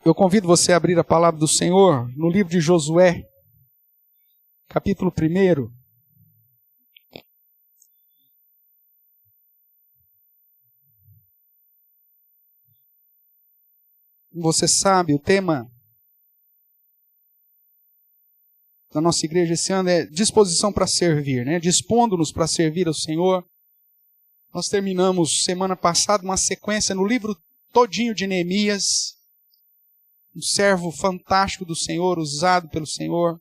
Eu convido você a abrir a palavra do Senhor no livro de Josué, capítulo 1. Como você sabe, o tema da nossa igreja esse ano é disposição para servir, né? Dispondo-nos para servir ao Senhor. Nós terminamos semana passada uma sequência no livro todinho de Neemias, um servo fantástico do Senhor, usado pelo Senhor,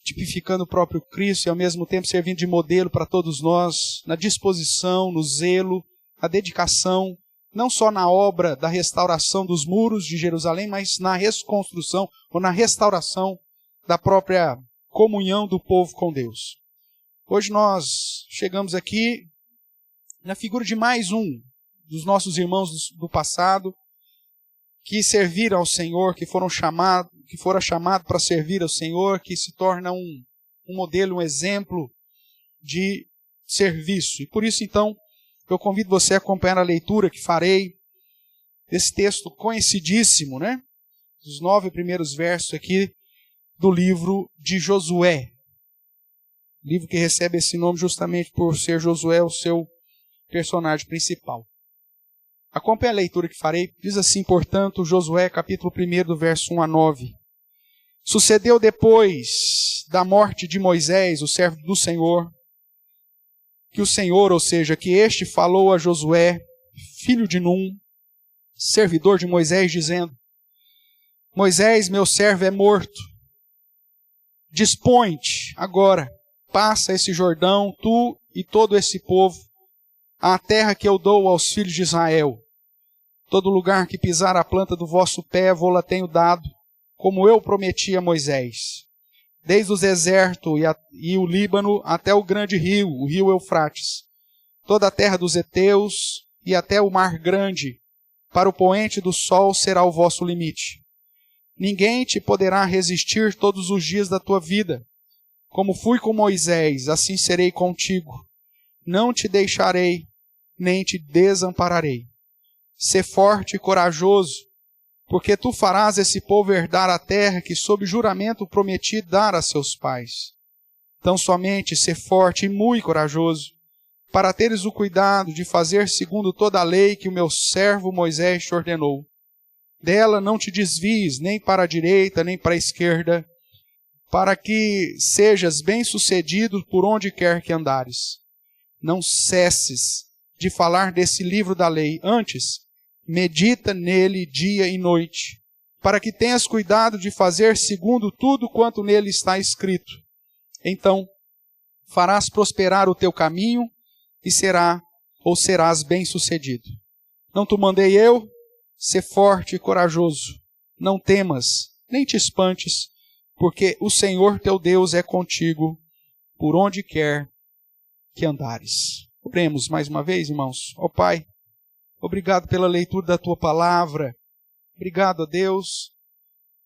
tipificando o próprio Cristo e ao mesmo tempo servindo de modelo para todos nós, na disposição, no zelo, na dedicação, não só na obra da restauração dos muros de Jerusalém, mas na reconstrução ou na restauração da própria comunhão do povo com Deus. Hoje nós chegamos aqui na figura de mais um dos nossos irmãos do passado, que serviram ao Senhor, que foram chamados para servir ao Senhor, que se torna um modelo, um exemplo de serviço. E por isso, então, eu convido você a acompanhar a leitura que farei desse texto conhecidíssimo, né? Os 9 primeiros versos aqui do livro de Josué. Livro que recebe esse nome justamente por ser Josué o seu personagem principal. Acompanhe a leitura que farei. Diz assim, portanto, Josué, capítulo 1, do verso 1 a 9. Sucedeu depois da morte de Moisés, o servo do Senhor, que o Senhor, ou seja, que este falou a Josué, filho de Num, servidor de Moisés, dizendo: Moisés, meu servo, é morto. Dispõe-te agora, passa esse Jordão, tu e todo esse povo, à terra que eu dou aos filhos de Israel. Todo lugar que pisar a planta do vosso pé, vou-la tenho dado, como eu prometi a Moisés. Desde o deserto e o Líbano até o grande rio, o rio Eufrates. Toda a terra dos heteus e até o mar grande, para o poente do sol será o vosso limite. Ninguém te poderá resistir todos os dias da tua vida. Como fui com Moisés, assim serei contigo. Não te deixarei, nem te desampararei. Sê forte e corajoso, porque tu farás esse povo herdar a terra que sob juramento prometi dar a seus pais. Tão somente sê forte e muito corajoso, para teres o cuidado de fazer segundo toda a lei que o meu servo Moisés te ordenou. Dela não te desvies nem para a direita, nem para a esquerda, para que sejas bem-sucedido por onde quer que andares. Não cesses de falar desse livro da lei, antes, medita nele dia e noite, para que tenhas cuidado de fazer segundo tudo quanto nele está escrito. Então, farás prosperar o teu caminho e serás bem-sucedido. Não te mandei eu? Sê forte e corajoso. Não temas, nem te espantes, porque o Senhor teu Deus é contigo, por onde quer que andares. Oremos mais uma vez, irmãos. Ó Pai, obrigado pela leitura da Tua palavra. Obrigado, ó Deus,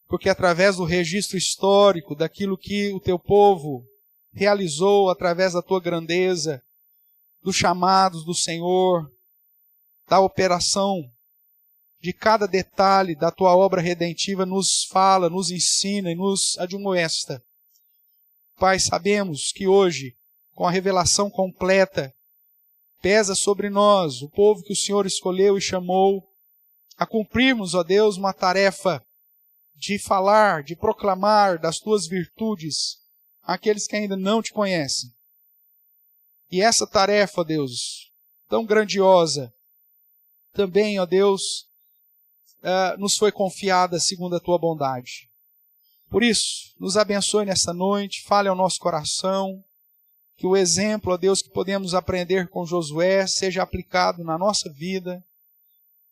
porque através do registro histórico daquilo que o Teu povo realizou através da Tua grandeza, dos chamados do Senhor, da operação de cada detalhe da Tua obra redentiva, nos fala, nos ensina e nos admoesta. Pai, sabemos que hoje, com a revelação completa, pesa sobre nós, o povo que o Senhor escolheu e chamou, a cumprirmos, ó Deus, uma tarefa de falar, de proclamar das Tuas virtudes àqueles que ainda não Te conhecem. E essa tarefa, ó Deus, tão grandiosa, também, ó Deus, nos foi confiada segundo a Tua bondade. Por isso, nos abençoe nessa noite, fale ao nosso coração, que o exemplo, ó Deus, que podemos aprender com Josué seja aplicado na nossa vida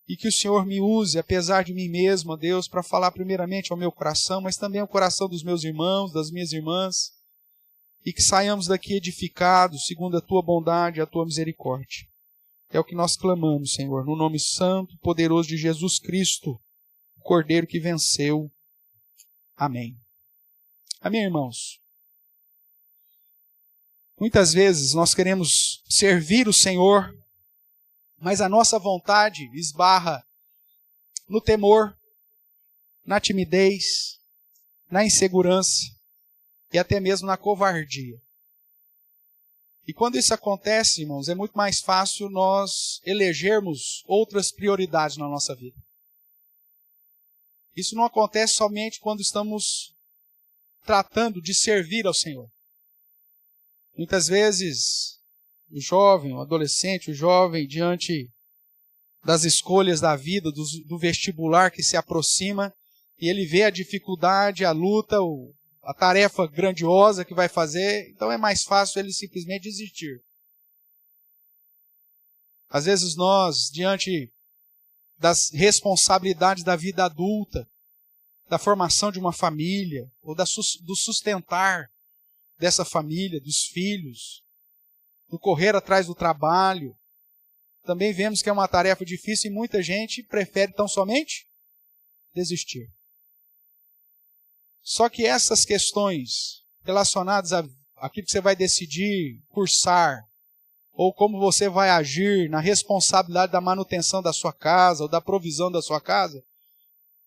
e que o Senhor me use, apesar de mim mesmo, ó Deus, para falar primeiramente ao meu coração, mas também ao coração dos meus irmãos, das minhas irmãs, e que saiamos daqui edificados segundo a Tua bondade e a Tua misericórdia. É o que nós clamamos, Senhor, no nome santo e poderoso de Jesus Cristo, o Cordeiro que venceu. Amém. Amém, irmãos. Muitas vezes nós queremos servir o Senhor, mas a nossa vontade esbarra no temor, na timidez, na insegurança e até mesmo na covardia. E quando isso acontece, irmãos, é muito mais fácil nós elegermos outras prioridades na nossa vida. Isso não acontece somente quando estamos tratando de servir ao Senhor. Muitas vezes, o jovem, o adolescente, o jovem, diante das escolhas da vida, do vestibular que se aproxima, e ele vê a dificuldade, a luta, a tarefa grandiosa que vai fazer, então é mais fácil ele simplesmente desistir. Às vezes nós, diante das responsabilidades da vida adulta, da formação de uma família, ou do sustentar dessa família, dos filhos, do correr atrás do trabalho, também vemos que é uma tarefa difícil e muita gente prefere tão somente desistir. Só que essas questões relacionadas àquilo que você vai decidir cursar, ou como você vai agir na responsabilidade da manutenção da sua casa, ou da provisão da sua casa,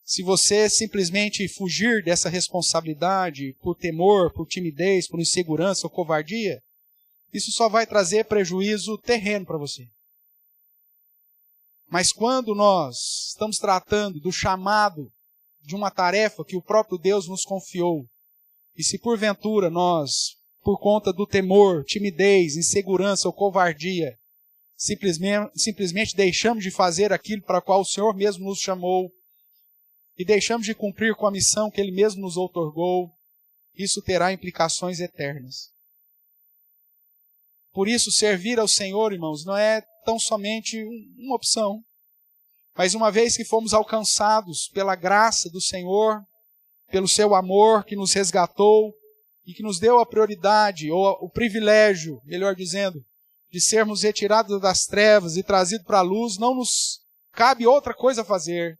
se você simplesmente fugir dessa responsabilidade por temor, por timidez, por insegurança ou covardia, isso só vai trazer prejuízo terreno para você. Mas quando nós estamos tratando do chamado de uma tarefa que o próprio Deus nos confiou, e se porventura nós, por conta do temor, timidez, insegurança ou covardia, simplesmente deixamos de fazer aquilo para o qual o Senhor mesmo nos chamou, e deixamos de cumprir com a missão que Ele mesmo nos outorgou, isso terá implicações eternas. Por isso, servir ao Senhor, irmãos, não é tão somente uma opção, mas uma vez que fomos alcançados pela graça do Senhor, pelo seu amor que nos resgatou e que nos deu a prioridade, ou o privilégio, melhor dizendo, de sermos retirados das trevas e trazidos para a luz, não nos cabe outra coisa a fazer,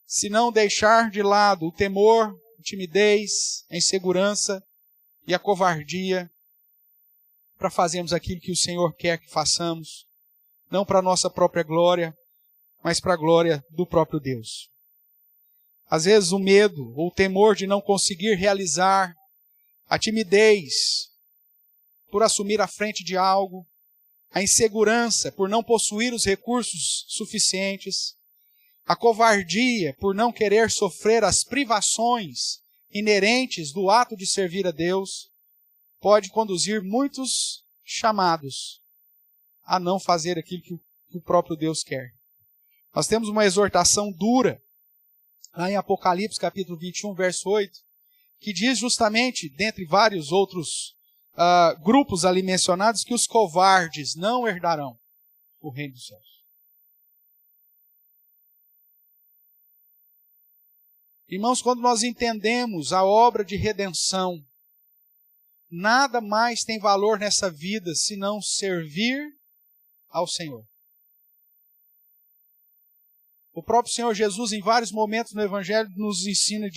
senão deixar de lado o temor, a timidez, a insegurança e a covardia, para fazermos aquilo que o Senhor quer que façamos, não para a nossa própria glória, mas para a glória do próprio Deus. Às vezes o medo ou o temor de não conseguir realizar, a timidez por assumir a frente de algo, a insegurança por não possuir os recursos suficientes, a covardia por não querer sofrer as privações inerentes do ato de servir a Deus, pode conduzir muitos chamados a não fazer aquilo que o próprio Deus quer. Nós temos uma exortação dura, lá em Apocalipse capítulo 21, verso 8, que diz justamente, dentre vários outros grupos ali mencionados, que os covardes não herdarão o reino dos céus. Irmãos, quando nós entendemos a obra de redenção, nada mais tem valor nessa vida senão servir ao Senhor. O próprio Senhor Jesus, em vários momentos no Evangelho, nos ensina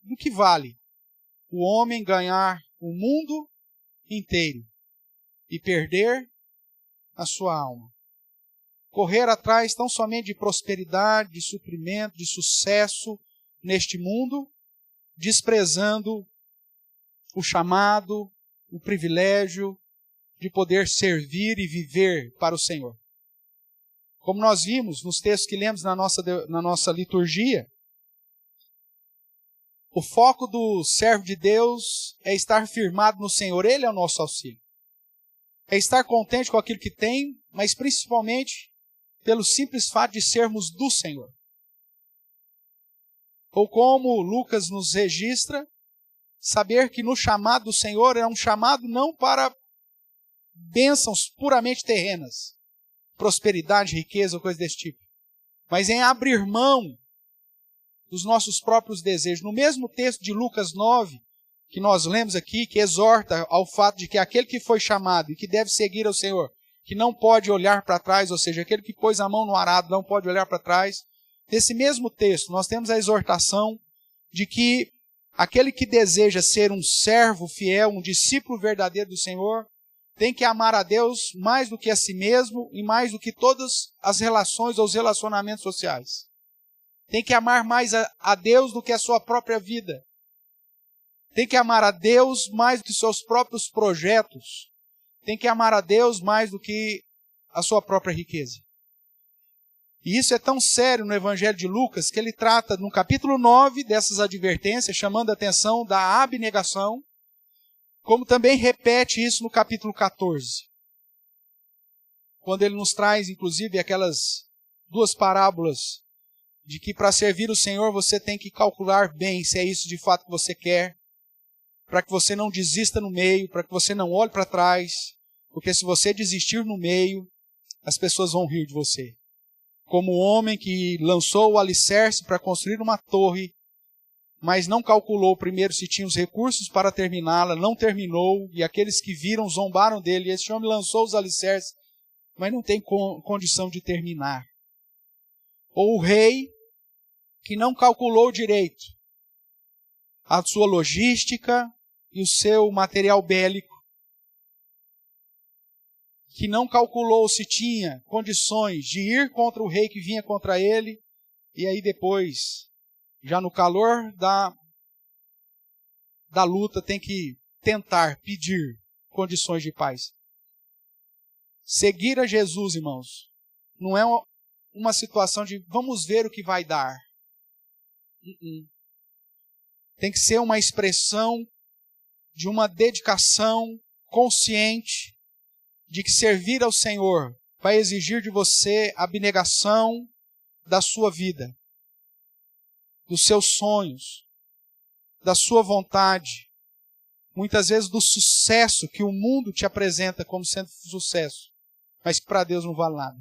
do que vale o homem ganhar o mundo inteiro e perder a sua alma. Correr atrás tão somente de prosperidade, de suprimento, de sucesso neste mundo, desprezando o chamado, o privilégio de poder servir e viver para o Senhor. Como nós vimos nos textos que lemos na nossa liturgia, o foco do servo de Deus é estar firmado no Senhor. Ele é o nosso auxílio. É estar contente com aquilo que tem, mas principalmente pelo simples fato de sermos do Senhor. Ou como Lucas nos registra, saber que no chamado do Senhor é um chamado não para bênçãos puramente terrenas, prosperidade, riqueza ou coisa desse tipo, mas em abrir mão dos nossos próprios desejos. No mesmo texto de Lucas 9, que nós lemos aqui, que exorta ao fato de que aquele que foi chamado e que deve seguir ao Senhor, que não pode olhar para trás, ou seja, aquele que pôs a mão no arado não pode olhar para trás. Nesse mesmo texto, nós temos a exortação de que aquele que deseja ser um servo fiel, um discípulo verdadeiro do Senhor, tem que amar a Deus mais do que a si mesmo e mais do que todas as relações ou os relacionamentos sociais. Tem que amar mais a Deus do que a sua própria vida. Tem que amar a Deus mais do que os seus próprios projetos. Tem que amar a Deus mais do que a sua própria riqueza. E isso é tão sério no Evangelho de Lucas que ele trata no capítulo 9 dessas advertências, chamando a atenção da abnegação, como também repete isso no capítulo 14. Quando ele nos traz, inclusive, aquelas duas parábolas de que para servir o Senhor você tem que calcular bem se é isso de fato que você quer, para que você não desista no meio, para que você não olhe para trás, porque se você desistir no meio, as pessoas vão rir de você. Como o homem que lançou o alicerce para construir uma torre, mas não calculou primeiro se tinha os recursos para terminá-la, não terminou, e aqueles que viram zombaram dele. Esse homem lançou os alicerces, mas não tem condição de terminar. Ou o rei que não calculou direito a sua logística e o seu material bélico, que não calculou se tinha condições de ir contra o rei que vinha contra ele, e aí depois, já no calor da luta, tem que tentar pedir condições de paz. Seguir a Jesus, irmãos, não é uma situação de vamos ver o que vai dar. Tem que ser uma expressão de uma dedicação consciente de que servir ao Senhor vai exigir de você a abnegação da sua vida, dos seus sonhos, da sua vontade, muitas vezes do sucesso que o mundo te apresenta como sendo sucesso, mas que para Deus não vale nada.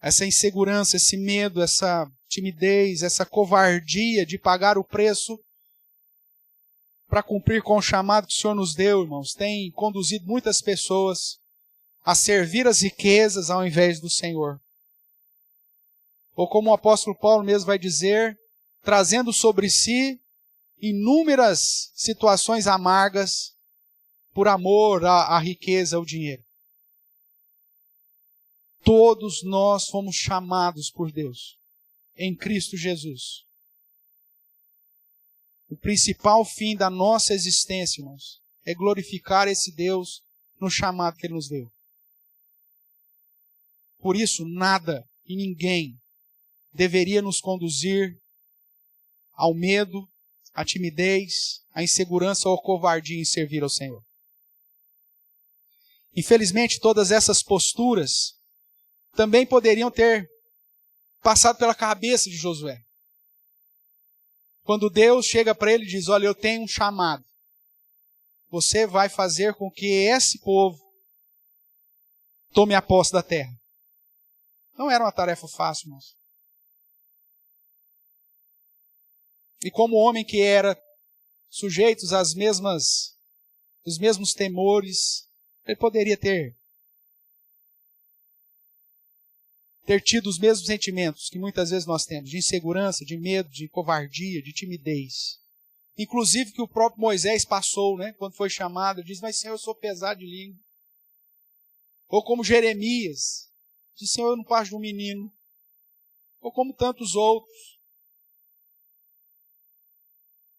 Essa insegurança, esse medo, essa timidez, essa covardia de pagar o preço para cumprir com o chamado que o Senhor nos deu, irmãos, tem conduzido muitas pessoas a servir as riquezas ao invés do Senhor. Ou como o apóstolo Paulo mesmo vai dizer, trazendo sobre si inúmeras situações amargas por amor à riqueza, ao dinheiro. Todos nós fomos chamados por Deus em Cristo Jesus. O principal fim da nossa existência, irmãos, é glorificar esse Deus no chamado que Ele nos deu. Por isso, nada e ninguém deveria nos conduzir ao medo, à timidez, à insegurança ou à covardia em servir ao Senhor. Infelizmente, todas essas posturas também poderiam ter passado pela cabeça de Josué. Quando Deus chega para ele e diz, olha, eu tenho um chamado. Você vai fazer com que esse povo tome a posse da terra. Não era uma tarefa fácil, irmãos. E como homem que era, sujeitos os mesmos temores, ele poderia ter tido os mesmos sentimentos que muitas vezes nós temos, de insegurança, de medo, de covardia, de timidez. Inclusive que o próprio Moisés passou, né? Quando foi chamado, ele diz, mas Senhor, eu sou pesado de língua. Ou como Jeremias, diz, Senhor, eu não passo de um menino. Ou como tantos outros.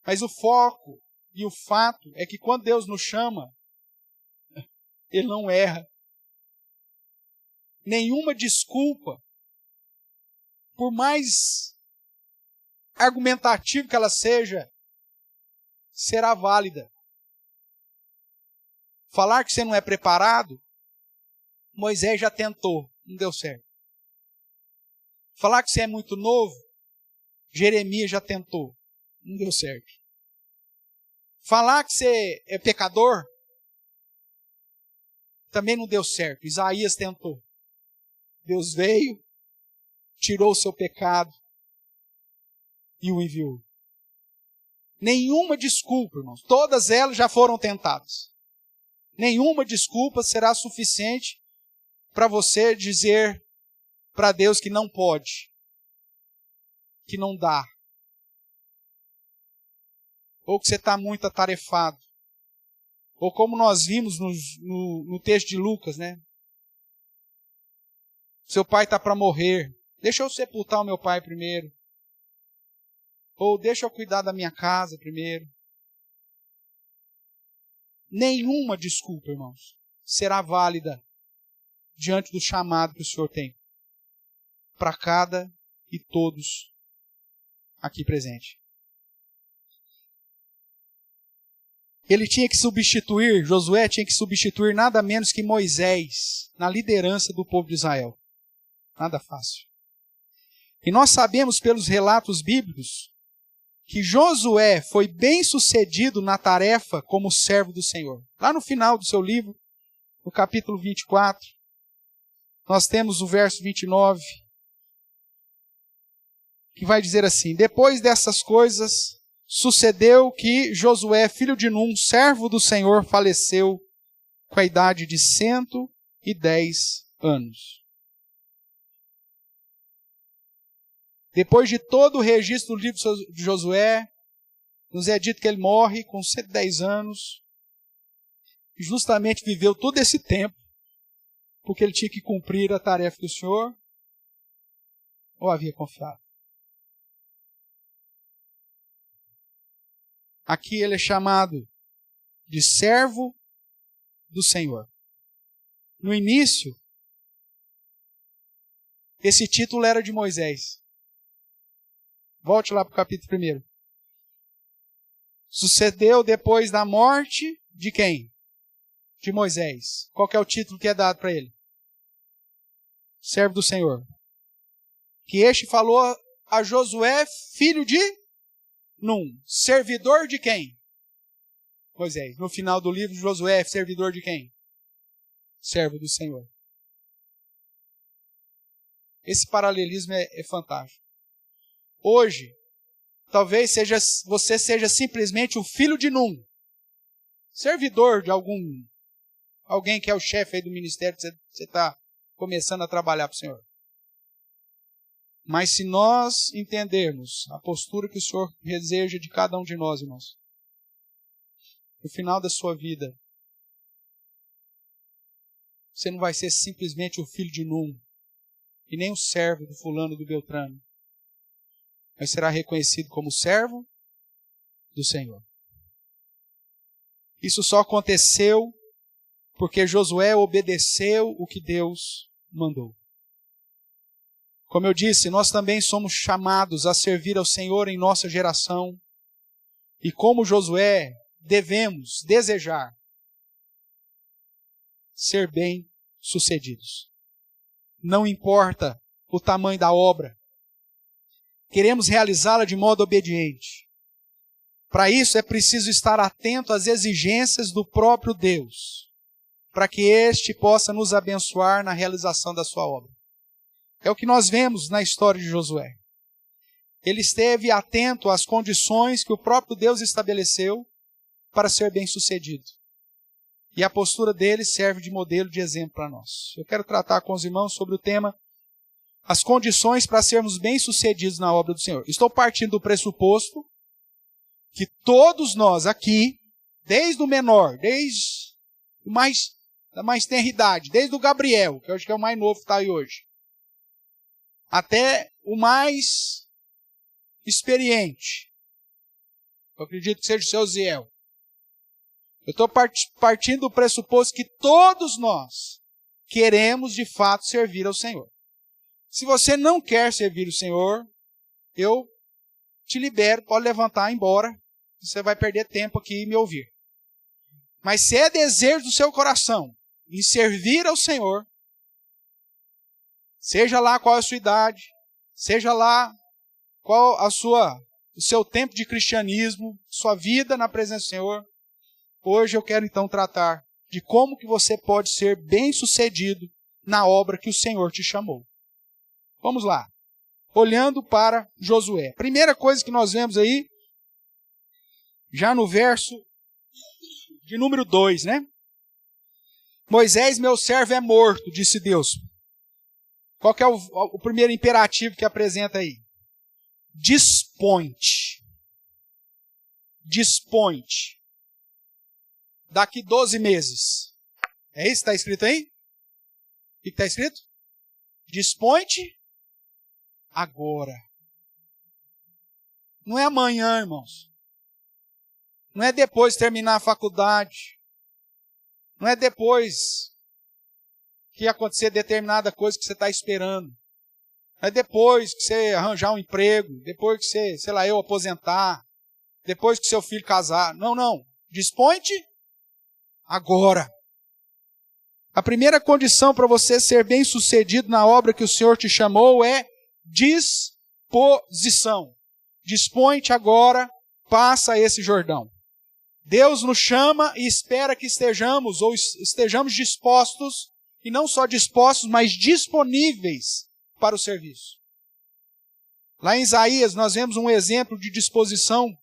Mas o foco e o fato é que quando Deus nos chama, Ele não erra. Nenhuma desculpa, por mais argumentativa que ela seja, será válida. Falar que você não é preparado, Moisés já tentou, não deu certo. Falar que você é muito novo, Jeremias já tentou, não deu certo. Falar que você é pecador, também não deu certo. Isaías tentou. Deus veio, tirou o seu pecado e o enviou. Nenhuma desculpa, irmãos. Todas elas já foram tentadas. Nenhuma desculpa será suficiente para você dizer para Deus que não pode, que não dá, ou que você está muito atarefado. Ou como nós vimos no texto de Lucas, né? Seu pai está para morrer. Deixa eu sepultar o meu pai primeiro. Ou deixa eu cuidar da minha casa primeiro. Nenhuma desculpa, irmãos, será válida diante do chamado que o Senhor tem para cada e todos aqui presentes. Ele tinha que substituir, Josué tinha que substituir nada menos que Moisés na liderança do povo de Israel. Nada fácil. E nós sabemos pelos relatos bíblicos que Josué foi bem sucedido na tarefa como servo do Senhor. Lá no final do seu livro, no capítulo 24, nós temos o verso 29, que vai dizer assim: depois dessas coisas, sucedeu que Josué, filho de Num, servo do Senhor, faleceu com a idade de 110 anos. Depois de todo o registro do livro de Josué, nos é dito que ele morre com 110 anos, e justamente viveu todo esse tempo, porque ele tinha que cumprir a tarefa que o Senhor o havia confiado. Aqui ele é chamado de servo do Senhor. No início, esse título era de Moisés. Volte lá para o capítulo 1. Sucedeu depois da morte de quem? De Moisés. Qual que é o título que é dado para ele? Servo do Senhor. Que este falou a Josué, filho de Num. Servidor de quem? Moisés. No final do livro, Josué é servidor de quem? Servo do Senhor. Esse paralelismo é fantástico. Hoje, talvez você seja simplesmente o filho de Num. Servidor de alguém que é o chefe aí do ministério que você está começando a trabalhar para o Senhor. Mas se nós entendermos a postura que o Senhor deseja de cada um de nós, irmãos, no final da sua vida, você não vai ser simplesmente o filho de Num, e nem o servo do fulano do Beltrano, mas será reconhecido como servo do Senhor. Isso só aconteceu porque Josué obedeceu o que Deus mandou. Como eu disse, nós também somos chamados a servir ao Senhor em nossa geração. E como Josué, devemos desejar ser bem-sucedidos. Não importa o tamanho da obra. Queremos realizá-la de modo obediente. Para isso é preciso estar atento às exigências do próprio Deus, para que este possa nos abençoar na realização da sua obra. É o que nós vemos na história de Josué. Ele esteve atento às condições que o próprio Deus estabeleceu para ser bem-sucedido. E a postura dele serve de modelo, de exemplo para nós. Eu quero tratar com os irmãos sobre o tema as condições para sermos bem-sucedidos na obra do Senhor. Estou partindo do pressuposto que todos nós aqui, desde o menor, desde a mais tenra idade, desde o Gabriel, que eu acho que é o mais novo que está aí hoje, até o mais experiente, eu acredito que seja o seu Ziel. Eu estou partindo do pressuposto que todos nós queremos de fato servir ao Senhor. Se você não quer servir o Senhor, eu te libero, pode levantar e ir embora. Você vai perder tempo aqui e me ouvir. Mas se é desejo do seu coração em servir ao Senhor, seja lá qual é a sua idade, seja lá qual o seu tempo de cristianismo, sua vida na presença do Senhor, hoje eu quero então tratar de como que você pode ser bem-sucedido na obra que o Senhor te chamou. Vamos lá. Olhando para Josué. Primeira coisa que nós vemos aí, já no verso de número 2, né? Moisés, meu servo, é morto, disse Deus. Qual que é o primeiro imperativo que apresenta aí? Dispõe-te. Dispõe-te. Daqui 12 meses. É isso que está escrito aí? O que está escrito? Dispõe-te agora. Não é amanhã, irmãos. Não é depois de terminar a faculdade. Não é depois que acontecer determinada coisa que você está esperando. Não é depois que você arranjar um emprego. Depois que você, sei lá, eu aposentar. Depois que seu filho casar. Não, não. Dispõe-te agora. A primeira condição para você ser bem-sucedido na obra que o Senhor te chamou é disposição. Dispõe-te agora, passa esse Jordão. Deus nos chama e espera que estejamos dispostos, e não só dispostos, mas disponíveis para o serviço. Lá em Isaías nós vemos um exemplo de disposição,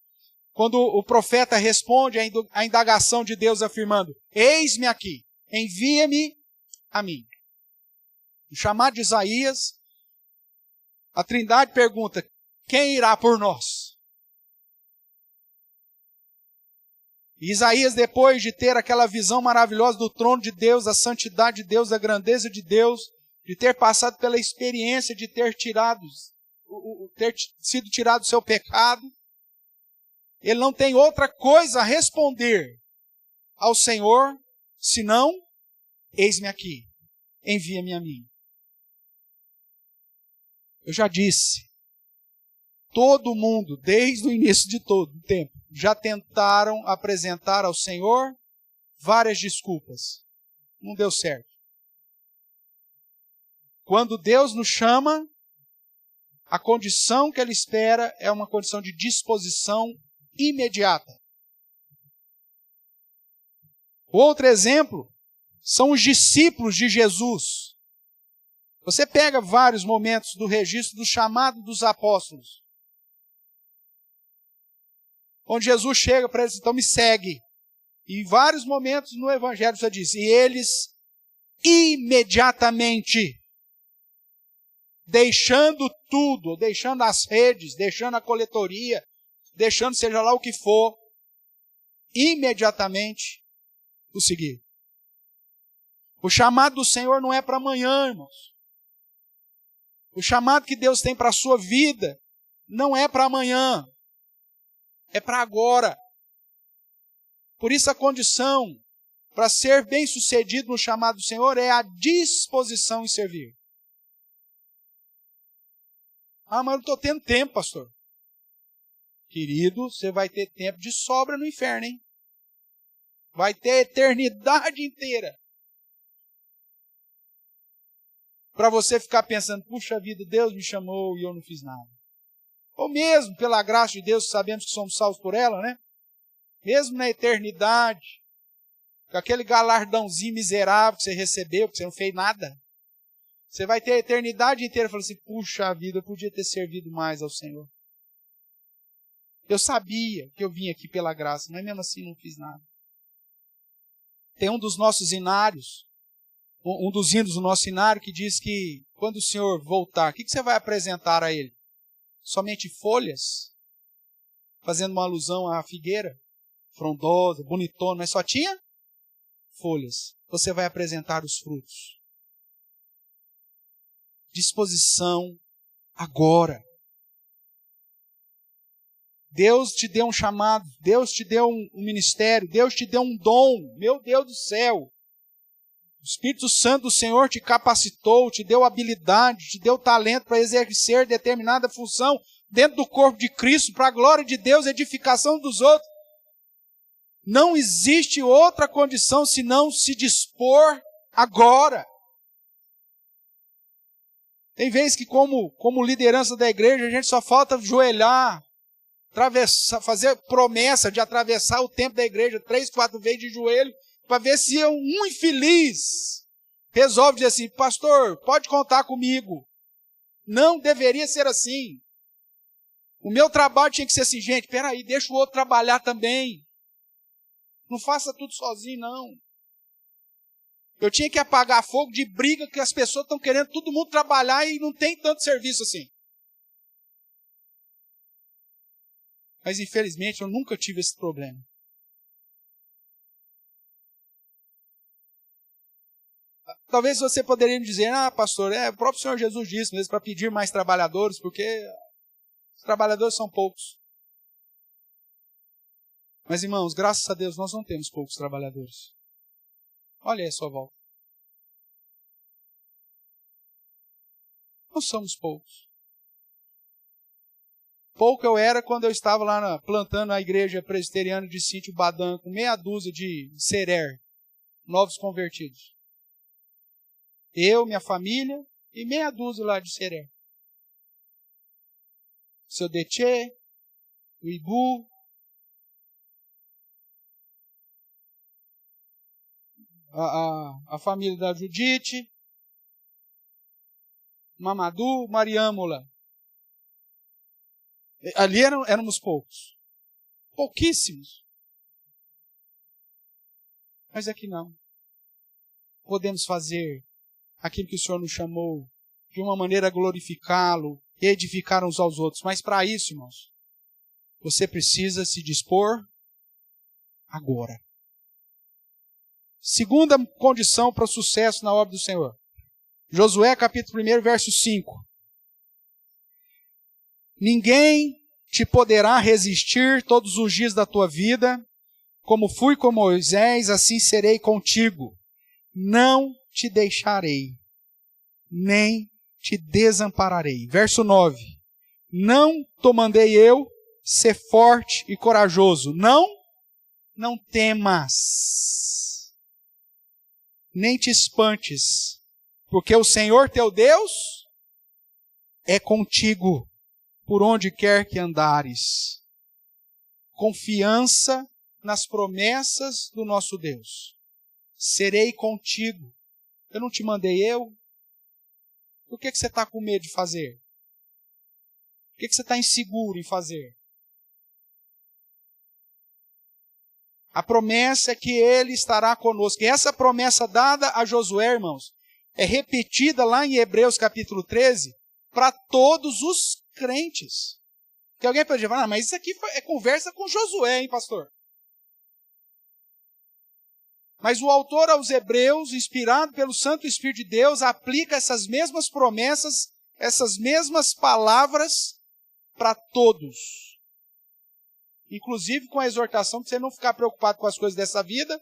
quando o profeta responde à indagação de Deus afirmando: eis-me aqui, envia-me a mim. No chamado de Isaías, a Trindade pergunta: quem irá por nós? E Isaías, depois de ter aquela visão maravilhosa do trono de Deus, da santidade de Deus, da grandeza de Deus, de ter passado pela experiência de ter sido tirado do seu pecado, ele não tem outra coisa a responder ao Senhor, senão: eis-me aqui, envia-me a mim. Eu já disse, todo mundo, desde o início de todo o tempo, já tentaram apresentar ao Senhor várias desculpas. Não deu certo. Quando Deus nos chama, a condição que Ele espera é uma condição de disposição imediata. Outro exemplo são os discípulos de Jesus. Você pega vários momentos do registro do chamado dos apóstolos, onde Jesus chega para eles: então me segue. E em vários momentos no Evangelho você diz: e eles imediatamente, deixando tudo, deixando as redes, deixando a coletoria, deixando seja lá o que for, imediatamente o seguir. O chamado do Senhor não é para amanhã, irmãos. O chamado que Deus tem para a sua vida não é para amanhã, é para agora. Por isso a condição para ser bem-sucedido no chamado do Senhor é a disposição em servir. Ah, mas eu não estou tendo tempo, pastor. Querido, você vai ter tempo de sobra no inferno, hein? Vai ter a eternidade inteira para você ficar pensando: puxa vida, Deus me chamou e eu não fiz nada. Ou mesmo, pela graça de Deus, sabemos que somos salvos por ela, né? Mesmo na eternidade, com aquele galardãozinho miserável que você recebeu, que você não fez nada, você vai ter a eternidade inteira falando assim: puxa vida, eu podia ter servido mais ao Senhor. Eu sabia que eu vim aqui pela graça, mas mesmo assim não fiz nada. Tem um dos nossos hinários, um dos hinos do nosso hinário, que diz que quando o Senhor voltar, o que você vai apresentar a Ele? Somente folhas? Fazendo uma alusão à figueira, frondosa, bonitona, mas só tinha folhas. Você vai apresentar os frutos. Disposição agora. Deus te deu um chamado, Deus te deu um ministério, Deus te deu um dom, meu Deus do céu. O Espírito Santo do Senhor te capacitou, te deu habilidade, te deu talento para exercer determinada função dentro do corpo de Cristo, para a glória de Deus, edificação dos outros. Não existe outra condição senão se dispor agora. Tem vezes que como liderança da igreja, a gente só falta ajoelhar, fazer promessa de atravessar o tempo da igreja 3, 4 vezes de joelho, para ver se um infeliz resolve dizer assim: pastor, pode contar comigo. Não deveria ser assim. O meu trabalho tinha que ser assim: gente, peraí, deixa o outro trabalhar também. Não faça tudo sozinho, não. Eu tinha que apagar fogo de briga que as pessoas estão querendo todo mundo trabalhar e não tem tanto serviço assim. Mas infelizmente eu nunca tive esse problema. Talvez você poderia me dizer, pastor, o próprio Senhor Jesus disse mesmo para pedir mais trabalhadores, porque os trabalhadores são poucos. Mas, irmãos, graças a Deus, nós não temos poucos trabalhadores. Olha aí a sua volta. Não somos poucos. Pouco eu era quando eu estava lá plantando a igreja presbiteriana de Sítio Badã, com meia dúzia de serer, novos convertidos. Eu, minha família e meia dúzia lá de serer. Seu Detê, o Ibu, a família da Judite, Mamadu, Mariâmula. Ali éramos poucos. Pouquíssimos. Mas aqui não. Podemos fazer aquilo que o Senhor nos chamou de uma maneira a glorificá-lo e edificar uns aos outros. Mas para isso, irmãos, você precisa se dispor agora. Segunda condição para o sucesso na obra do Senhor. Josué capítulo 1, verso 5. Ninguém te poderá resistir todos os dias da tua vida. Como fui com Moisés, assim serei contigo. Não te deixarei, nem te desampararei. Verso 9. Não te mandei eu ser forte e corajoso. Não temas, nem te espantes, porque o Senhor teu Deus é contigo, por onde quer que andares. Confiança nas promessas do nosso Deus. Serei contigo. Eu não te mandei eu? Por que você está com medo de fazer? Por que você está inseguro em fazer? A promessa é que Ele estará conosco. E essa promessa dada a Josué, irmãos, é repetida lá em Hebreus capítulo 13, para todos os crentes. Que alguém pode falar, mas isso aqui é conversa com Josué, hein, pastor? Mas o autor aos Hebreus, inspirado pelo Santo Espírito de Deus, aplica essas mesmas promessas, essas mesmas palavras para todos. Inclusive com a exortação de você não ficar preocupado com as coisas dessa vida,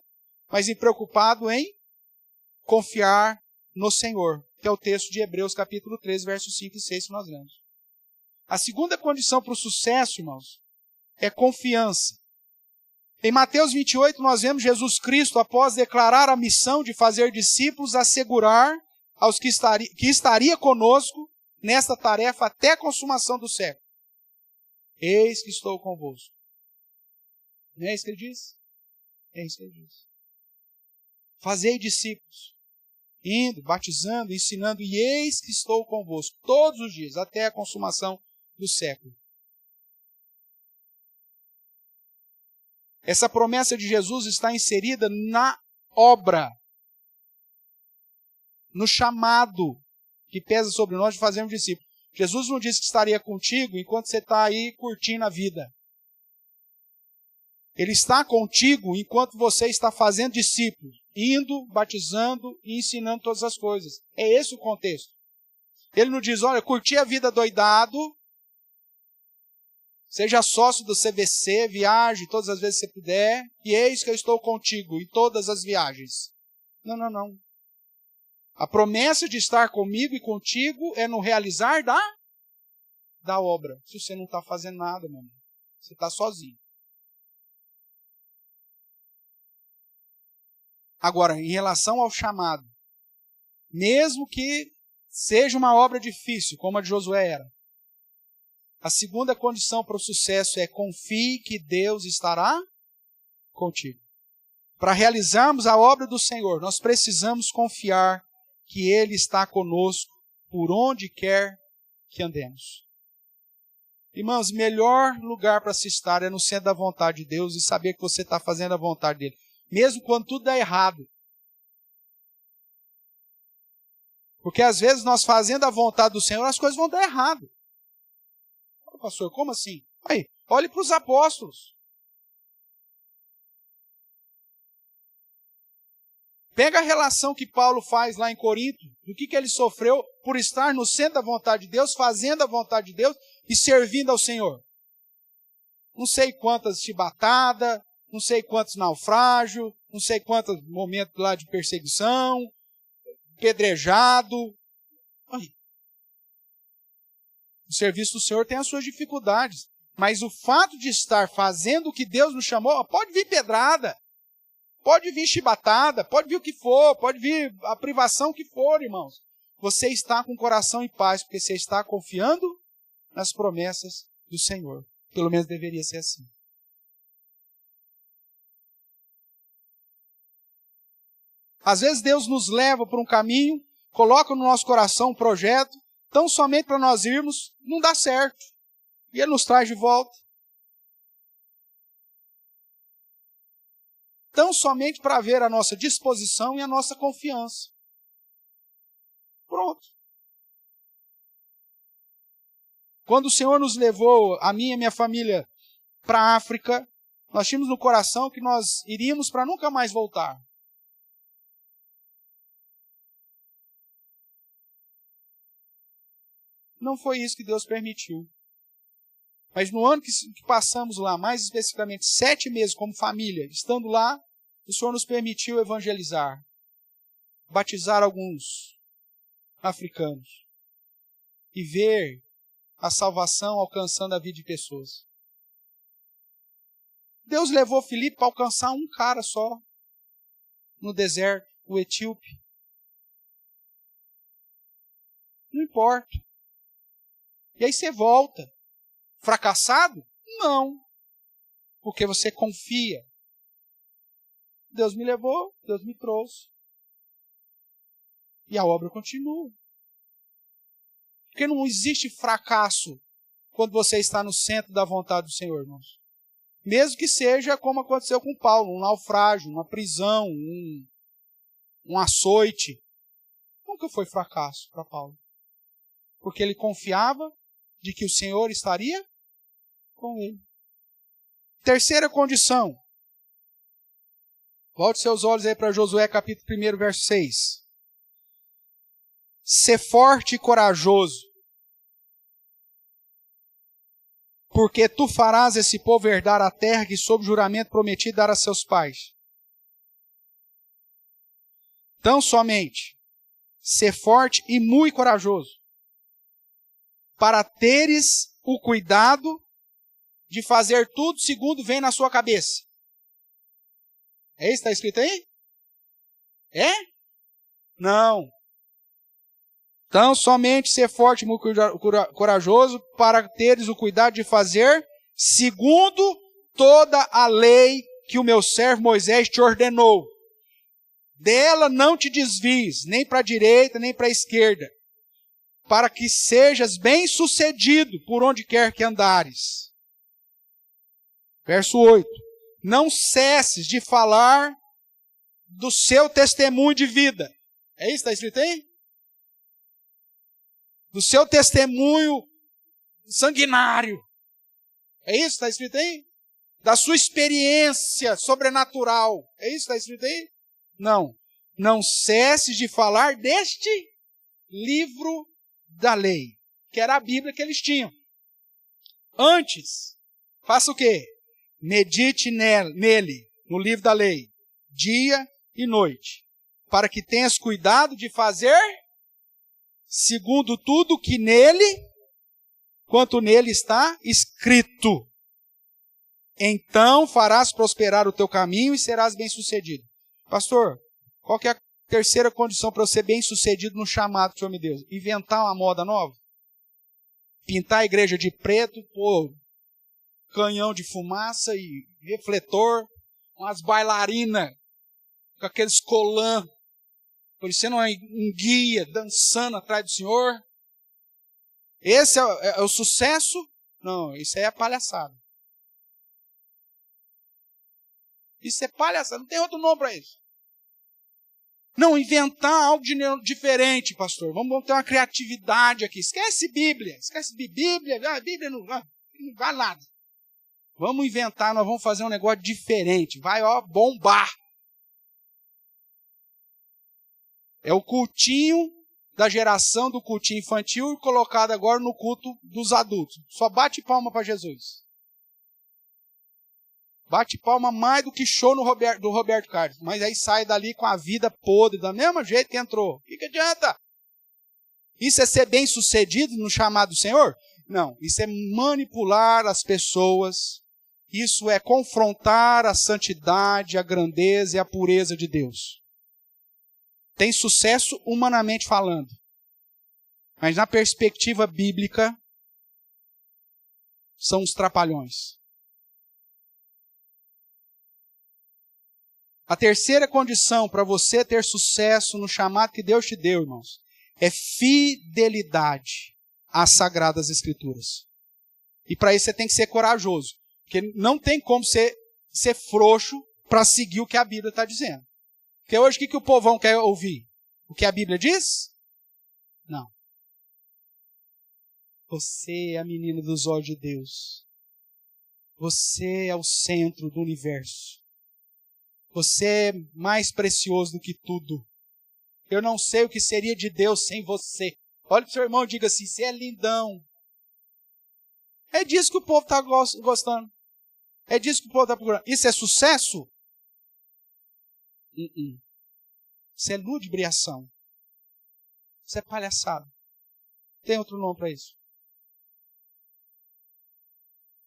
mas preocupado em confiar no Senhor, que é o texto de Hebreus capítulo 13, versos 5 e 6 que nós lemos. A segunda condição para o sucesso, irmãos, é confiança. Em Mateus 28, nós vemos Jesus Cristo, após declarar a missão de fazer discípulos, assegurar aos que estaria conosco nesta tarefa até a consumação do século. Eis que estou convosco. Não é isso que ele diz? É isso que ele diz. Fazei discípulos, indo, batizando, ensinando, e eis que estou convosco todos os dias, até a consumação do século. Essa promessa de Jesus está inserida na obra, no chamado que pesa sobre nós de fazermos discípulos. Jesus não disse que estaria contigo enquanto você está aí curtindo a vida. Ele está contigo enquanto você está fazendo discípulos, indo, batizando e ensinando todas as coisas. É esse o contexto. Ele não diz, olha, curti a vida doidado, seja sócio do CVC, viaje todas as vezes que você puder, e eis que eu estou contigo em todas as viagens. Não. A promessa de estar comigo e contigo é no realizar da obra. Se você não está fazendo nada, meu irmão, você está sozinho. Agora, em relação ao chamado, mesmo que seja uma obra difícil, como a de Josué era, a segunda condição para o sucesso é confie que Deus estará contigo. Para realizarmos a obra do Senhor, nós precisamos confiar que Ele está conosco por onde quer que andemos. Irmãos, melhor lugar para se estar é no centro da vontade de Deus e saber que você está fazendo a vontade dEle. Mesmo quando tudo dá errado. Porque às vezes nós fazendo a vontade do Senhor, as coisas vão dar errado. Pastor, como assim? Aí, olhe para os apóstolos. Pega a relação que Paulo faz lá em Corinto, do que ele sofreu por estar no centro da vontade de Deus, fazendo a vontade de Deus e servindo ao Senhor. Não sei quantas chibatadas, não sei quantos naufrágios, não sei quantos momentos lá de perseguição, pedrejado. O serviço do Senhor tem as suas dificuldades, mas o fato de estar fazendo o que Deus nos chamou, pode vir pedrada, pode vir chibatada, pode vir o que for, pode vir a privação que for, irmãos. Você está com o coração em paz, porque você está confiando nas promessas do Senhor. Pelo menos deveria ser assim. Às vezes Deus nos leva por um caminho, coloca no nosso coração um projeto, tão somente para nós irmos, não dá certo. E Ele nos traz de volta. Tão somente para ver a nossa disposição e a nossa confiança. Pronto. Quando o Senhor nos levou, a mim e a minha família, para a África, nós tínhamos no coração que nós iríamos para nunca mais voltar. Não foi isso que Deus permitiu. Mas no ano que passamos lá, mais especificamente 7 meses como família, estando lá, o Senhor nos permitiu evangelizar, batizar alguns africanos e ver a salvação alcançando a vida de pessoas. Deus levou Filipe para alcançar um cara só no deserto, o etíope. Não importa. E aí você volta. Fracassado? Não. Porque você confia. Deus me levou, Deus me trouxe. E a obra continua. Porque não existe fracasso quando você está no centro da vontade do Senhor, irmãos. Mesmo que seja como aconteceu com Paulo, um naufrágio, uma prisão, um açoite. Nunca foi fracasso para Paulo. Porque ele confiava de que o Senhor estaria com ele. Terceira condição. Volte seus olhos aí para Josué capítulo 1, verso 6. Ser forte e corajoso, porque tu farás esse povo herdar a terra que sob juramento prometi dar a seus pais. Tão somente, ser forte e muito corajoso, para teres o cuidado de fazer tudo segundo vem na sua cabeça. É isso que está escrito aí? É? Não. Então, somente ser forte e muito corajoso para teres o cuidado de fazer segundo toda a lei que o meu servo Moisés te ordenou. Dela não te desvies, nem para a direita, nem para a esquerda, para que sejas bem-sucedido por onde quer que andares. Verso 8. Não cesses de falar do seu testemunho de vida. É isso que está escrito aí? Do seu testemunho sanguinário. É isso que está escrito aí? Da sua experiência sobrenatural. É isso que está escrito aí? Não. Não cesses de falar deste livro da lei, que era a Bíblia que eles tinham. Antes, faça o quê? Medite nele, no livro da lei, dia e noite, para que tenhas cuidado de fazer segundo tudo que nele, quanto nele está escrito. Então farás prosperar o teu caminho e serás bem-sucedido. Pastor, qual que é a terceira condição para eu ser bem-sucedido no chamado que o Senhor me deu? Inventar uma moda nova? Pintar a igreja de preto, pôr canhão de fumaça e refletor, umas bailarinas com aqueles colãs, parecendo um guia, dançando atrás do Senhor. Esse é o sucesso? Não, isso aí é palhaçada. Isso é palhaçada, não tem outro nome para isso. Não, inventar algo diferente, pastor. Vamos ter uma criatividade aqui. Esquece Bíblia. Esquece Bíblia. Bíblia não vai nada. Vamos inventar, nós vamos fazer um negócio diferente. Vai, bombar. É o cultinho da geração do cultinho infantil colocado agora no culto dos adultos. Só bate palma para Jesus. Bate palma mais do que show do Roberto Carlos. Mas aí sai dali com a vida podre, do mesmo jeito que entrou. O que adianta? Isso é ser bem sucedido no chamado do Senhor? Não. Isso é manipular as pessoas. Isso é confrontar a santidade, a grandeza e a pureza de Deus. Tem sucesso humanamente falando. Mas na perspectiva bíblica, são os trapalhões. A terceira condição para você ter sucesso no chamado que Deus te deu, irmãos, é fidelidade às Sagradas Escrituras. E para isso você tem que ser corajoso. Porque não tem como ser frouxo para seguir o que a Bíblia está dizendo. Porque hoje o que o povão quer ouvir? O que a Bíblia diz? Não. Você é a menina dos olhos de Deus. Você é o centro do universo. Você é mais precioso do que tudo. Eu não sei o que seria de Deus sem você. Olha para o seu irmão e diga assim, você é lindão. É disso que o povo está gostando. É disso que o povo está procurando. Isso é sucesso? Isso é ludibriação. Isso é palhaçada. Tem outro nome para isso.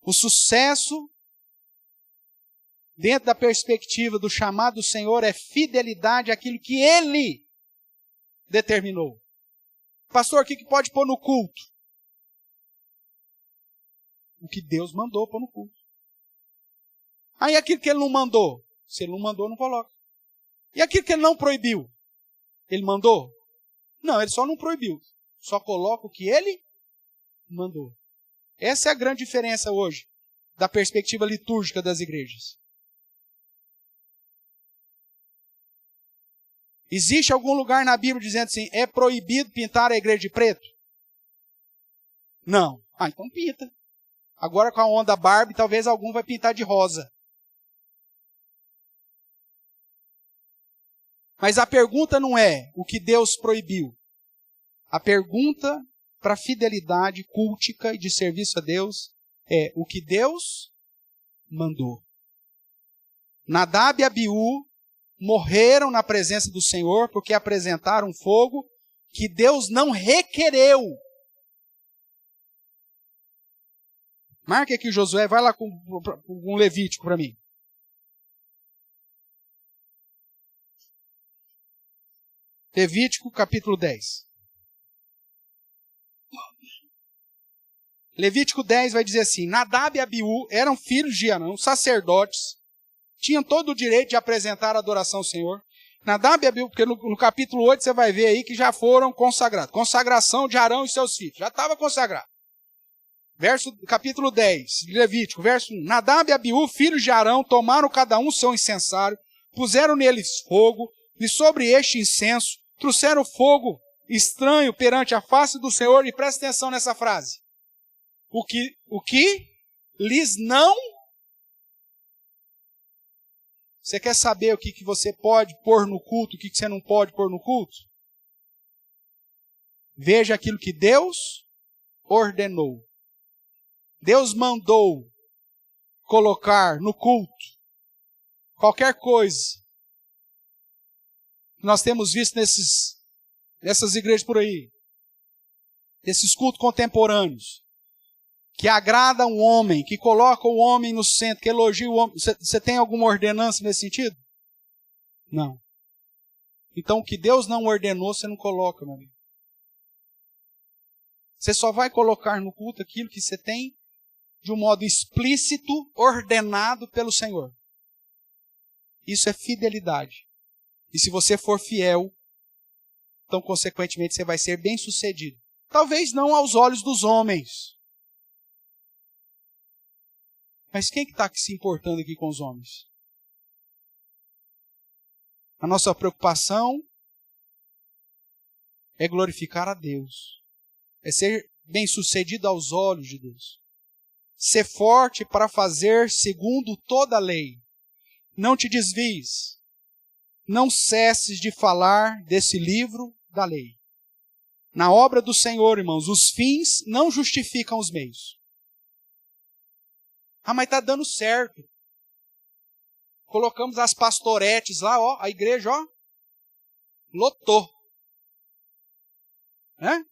O sucesso, dentro da perspectiva do chamado do Senhor, é fidelidade àquilo que Ele determinou. Pastor, o que pode pôr no culto? O que Deus mandou pôr no culto. Aí aquilo que Ele não mandou? Se Ele não mandou, não coloca. E aquilo que Ele não proibiu? Ele mandou? Não, Ele só não proibiu. Só coloca o que Ele mandou. Essa é a grande diferença hoje da perspectiva litúrgica das igrejas. Existe algum lugar na Bíblia dizendo assim, é proibido pintar a igreja de preto? Não. Ah, então pinta. Agora com a onda Barbie, talvez algum vai pintar de rosa. Mas a pergunta não é o que Deus proibiu. A pergunta para fidelidade cultica e de serviço a Deus é o que Deus mandou. Nadab e Abiú morreram na presença do Senhor porque apresentaram fogo que Deus não requereu. Marque aqui, Josué, vai lá com um Levítico para mim. Levítico capítulo 10. Levítico 10 vai dizer assim, Nadab e Abiú eram filhos de Arão, sacerdotes, tinham todo o direito de apresentar a adoração ao Senhor. Nadab e Abiú, porque no capítulo 8 você vai ver aí que já foram consagrados. Consagração de Arão e seus filhos, já estava consagrado. Capítulo 10, Levítico, verso 1. Nadab e Abiú, filhos de Arão, tomaram cada um seu incensário, puseram neles fogo, e sobre este incenso trouxeram fogo estranho perante a face do Senhor, e presta atenção nessa frase. O que lhes não... Você quer saber o que você pode pôr no culto, o que você não pode pôr no culto? Veja aquilo que Deus ordenou. Deus mandou colocar no culto qualquer coisa. Nós temos visto nessas igrejas por aí, nesses cultos contemporâneos, que agrada um homem, que coloca o homem no centro, que elogia o homem. Você tem alguma ordenança nesse sentido? Não. Então, o que Deus não ordenou, você não coloca, meu amigo. Você só vai colocar no culto aquilo que você tem de um modo explícito, ordenado pelo Senhor. Isso é fidelidade. E se você for fiel, então, consequentemente, você vai ser bem-sucedido. Talvez não aos olhos dos homens. Mas quem que está se importando aqui com os homens? A nossa preocupação é glorificar a Deus. É ser bem-sucedido aos olhos de Deus. Ser forte para fazer segundo toda a lei. Não te desvies. não cesses de falar desse livro da lei. Na obra do Senhor, irmãos, os fins não justificam os meios. Ah, mas está dando certo. Colocamos as pastoretes lá, ó, a igreja, ó, lotou. Né?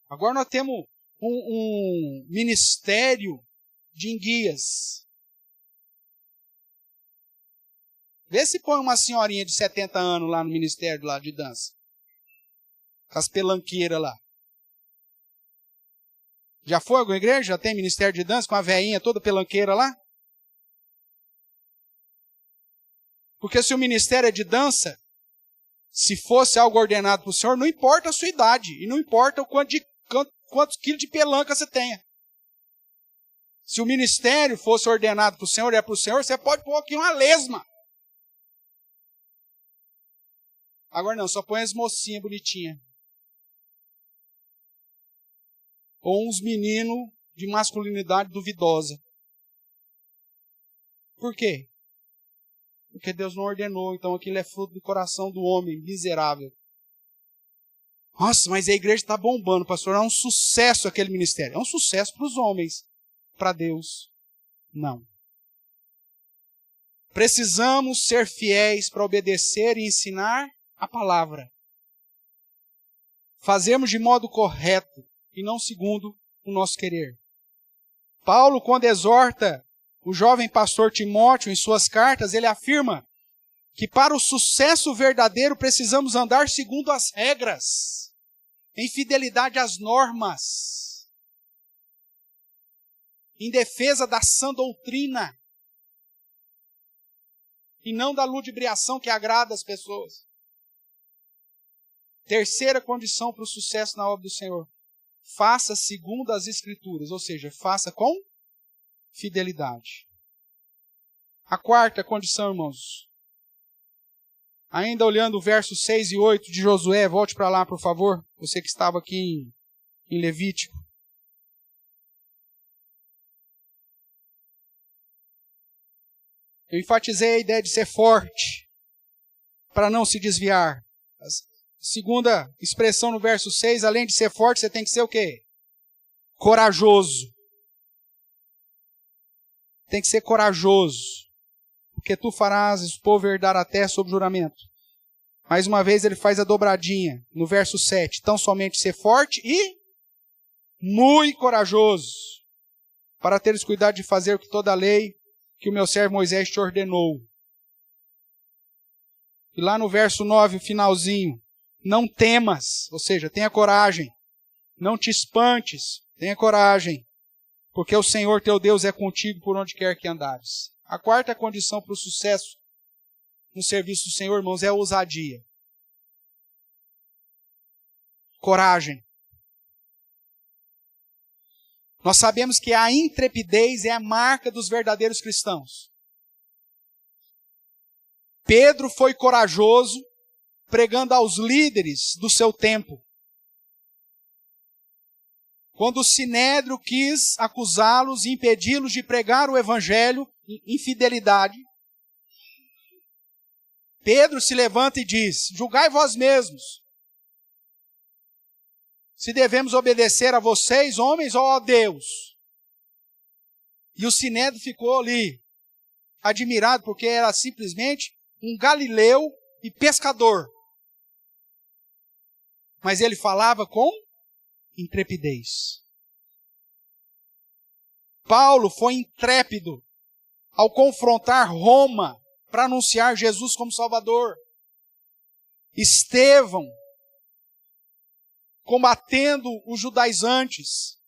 Agora nós temos um ministério de enguias. Vê se põe uma senhorinha de 70 anos lá no ministério lá de dança. Com as pelanqueiras lá. Já foi alguma igreja? Já tem ministério de dança com a velhinha toda pelanqueira lá? Porque se o ministério é de dança, se fosse algo ordenado para o Senhor, não importa a sua idade. E não importa o quantos quilos de pelanca você tenha. Se o ministério fosse ordenado para o Senhor e é para o Senhor, você pode pôr aqui uma lesma. Agora não, só põe as mocinhas bonitinhas. Ou uns meninos de masculinidade duvidosa. Por quê? Porque Deus não ordenou, então aquilo é fruto do coração do homem miserável. Nossa, mas a igreja está bombando, pastor. É um sucesso aquele ministério. É um sucesso para os homens. Para Deus, não. Precisamos ser fiéis para obedecer e ensinar a palavra. Fazemos de modo correto e não segundo o nosso querer. Paulo, quando exorta o jovem pastor Timóteo em suas cartas, ele afirma que para o sucesso verdadeiro precisamos andar segundo as regras, em fidelidade às normas, em defesa da sã doutrina, e não da ludibriação que agrada as pessoas. Terceira condição para o sucesso na obra do Senhor: faça segundo as Escrituras, ou seja, faça com fidelidade. A quarta condição, irmãos, ainda olhando o versos 6 e 8 de Josué, volte para lá, por favor, você que estava aqui em Levítico. Eu enfatizei a ideia de ser forte, para não se desviar. A segunda expressão no verso 6, além de ser forte, você tem que ser o quê? Corajoso. Tem que ser corajoso. Porque tu farás o povo herdar a terra sob juramento. Mais uma vez ele faz a dobradinha no verso 7. Tão somente ser forte e muito corajoso, para teres cuidado de fazer o que toda a lei que o meu servo Moisés te ordenou. E lá no verso 9, o finalzinho, não temas, ou seja, tenha coragem, não te espantes, tenha coragem, porque o Senhor teu Deus é contigo por onde quer que andares. A quarta condição para o sucesso no serviço do Senhor, irmãos, é a ousadia. Coragem. Nós sabemos que a intrepidez é a marca dos verdadeiros cristãos. Pedro foi corajoso, pregando aos líderes do seu tempo. Quando o Sinédrio quis acusá-los e impedi-los de pregar o evangelho em fidelidade, Pedro se levanta e diz: julgai vós mesmos, se devemos obedecer a vocês, homens, ou a Deus. E o Sinédrio ficou ali, admirado, porque era simplesmente um galileu e pescador. Mas ele falava com intrepidez. Paulo foi intrépido ao confrontar Roma para anunciar Jesus como Salvador. Estevão, combatendo os judaizantes.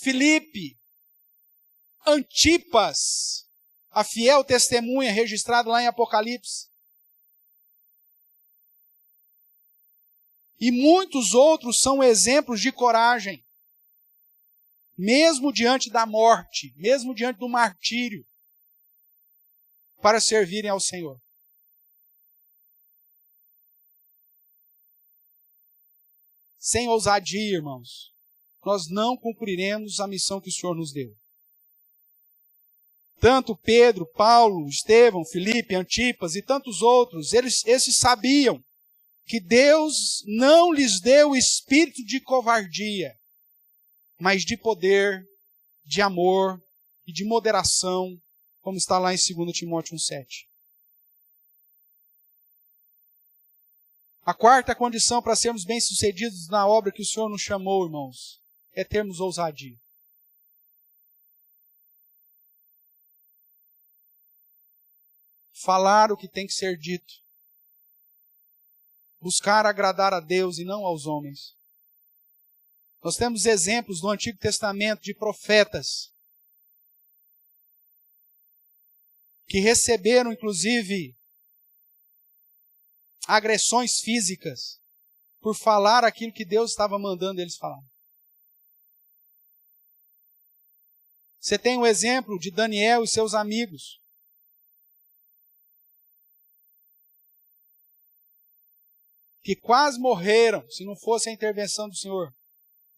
Filipe, Antipas, a fiel testemunha registrada lá em Apocalipse. E muitos outros são exemplos de coragem, mesmo diante da morte, mesmo diante do martírio, para servirem ao Senhor. Sem ousadia, irmãos, nós não cumpriremos a missão que o Senhor nos deu. Tanto Pedro, Paulo, Estevão, Filipe, Antipas e tantos outros, esses sabiam que Deus não lhes deu o espírito de covardia, mas de poder, de amor e de moderação, como está lá em 2 Timóteo 1,7. A quarta condição para sermos bem-sucedidos na obra que o Senhor nos chamou, irmãos, é termos ousadia. Falar o que tem que ser dito. Buscar agradar a Deus e não aos homens. Nós temos exemplos no Antigo Testamento de profetas que receberam, inclusive, agressões físicas por falar aquilo que Deus estava mandando eles falar. Você tem o exemplo de Daniel e seus amigos. Que quase morreram se não fosse a intervenção do Senhor.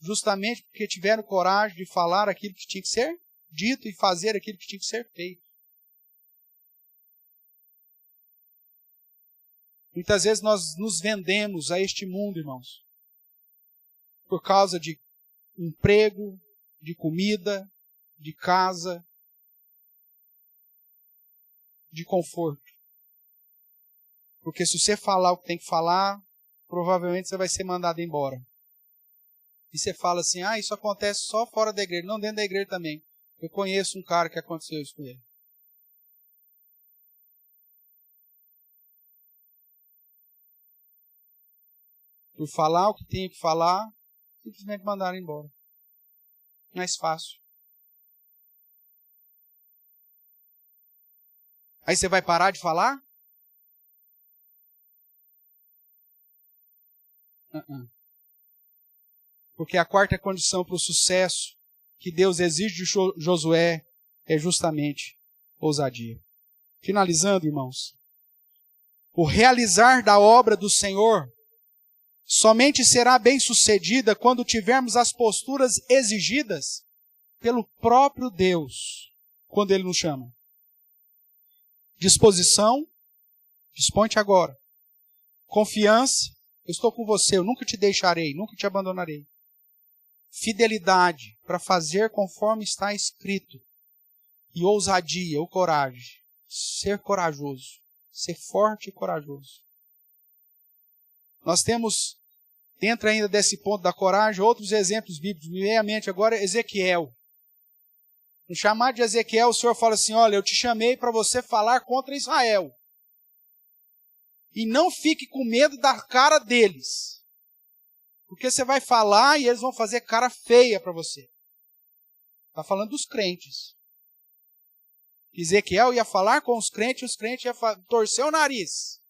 Justamente porque tiveram coragem de falar aquilo que tinha que ser dito e fazer aquilo que tinha que ser feito. Muitas vezes nós nos vendemos a este mundo, irmãos, por causa de emprego, de comida, de casa, de conforto. Porque se você falar o que tem que falar, provavelmente você vai ser mandado embora. E você fala assim, isso acontece só fora da igreja, não dentro da igreja também. Eu conheço um cara que aconteceu isso com ele. Por falar o que tinha que falar, simplesmente mandaram embora. Mais fácil. Aí você vai parar de falar? Porque a quarta condição para o sucesso que Deus exige de Josué é justamente ousadia. Finalizando, irmãos. O realizar da obra do Senhor somente será bem-sucedida quando tivermos as posturas exigidas pelo próprio Deus, quando Ele nos chama. Disposição, dispõe-te agora. Confiança, eu estou com você, eu nunca te deixarei, nunca te abandonarei. Fidelidade, para fazer conforme está escrito. E ousadia, ou coragem, ser corajoso, ser forte e corajoso. Nós temos, dentro ainda desse ponto da coragem, outros exemplos bíblicos. Me vem à mente agora Ezequiel. No chamado de Ezequiel, o Senhor fala assim, olha, eu te chamei para você falar contra Israel. E não fique com medo da cara deles. Porque você vai falar e eles vão fazer cara feia para você. Está falando dos crentes. Ezequiel ia falar com os crentes iam torcer o nariz.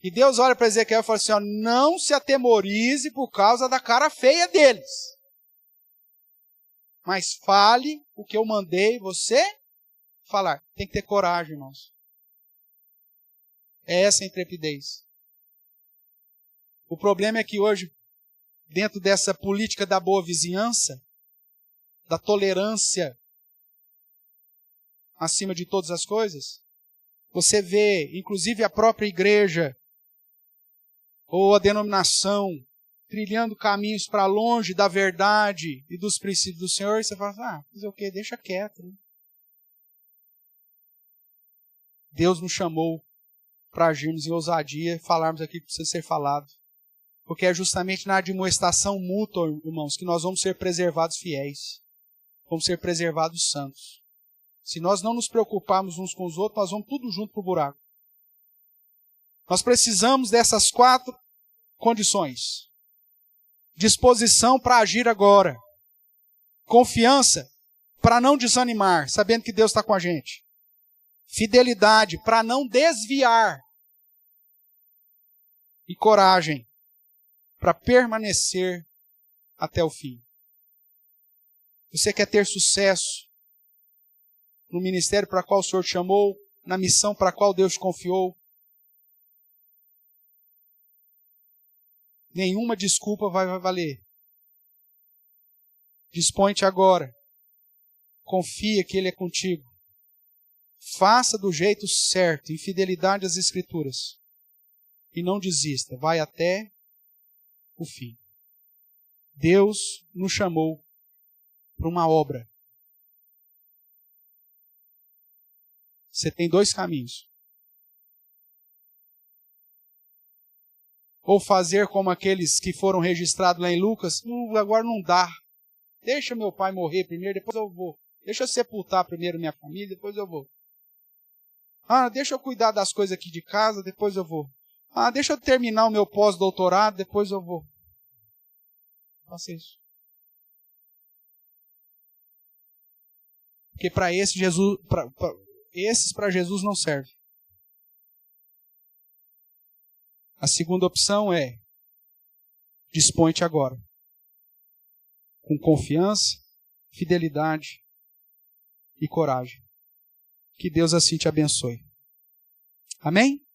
E Deus olha para Ezequiel e fala assim, não se atemorize por causa da cara feia deles. Mas fale o que eu mandei você falar. Tem que ter coragem, irmãos. É essa a intrepidez. O problema é que hoje, dentro dessa política da boa vizinhança, da tolerância acima de todas as coisas, você vê, inclusive a própria igreja, ou a denominação, trilhando caminhos para longe da verdade e dos princípios do Senhor, e você fala, fazer o quê? Deixa quieto. Né? Deus nos chamou para agirmos em ousadia, falarmos aquilo que precisa ser falado. Porque é justamente na admoestação mútua, irmãos, que nós vamos ser preservados fiéis. Vamos ser preservados santos. Se nós não nos preocuparmos uns com os outros, nós vamos tudo junto para o buraco. Nós precisamos dessas 4 condições. Disposição para agir agora. Confiança para não desanimar, sabendo que Deus está com a gente. Fidelidade para não desviar. E coragem para permanecer até o fim. Você quer ter sucesso no ministério para qual o Senhor te chamou, na missão para a qual Deus te confiou? Nenhuma desculpa vai valer. Dispõe-te agora. confia que Ele é contigo. Faça do jeito certo, em fidelidade às Escrituras. E não desista, vai até o fim. Deus nos chamou para uma obra. Você tem dois caminhos. Ou fazer como aqueles que foram registrados lá em Lucas, agora não dá. Deixa meu pai morrer primeiro, depois eu vou. Deixa eu sepultar primeiro minha família, depois eu vou. Deixa eu cuidar das coisas aqui de casa, depois eu vou. Deixa eu terminar o meu pós-doutorado, depois eu vou. Faça isso. Porque para esse Jesus, esses para Jesus não servem. A segunda opção é: dispõe-te agora. Com confiança, fidelidade e coragem. Que Deus assim te abençoe. Amém?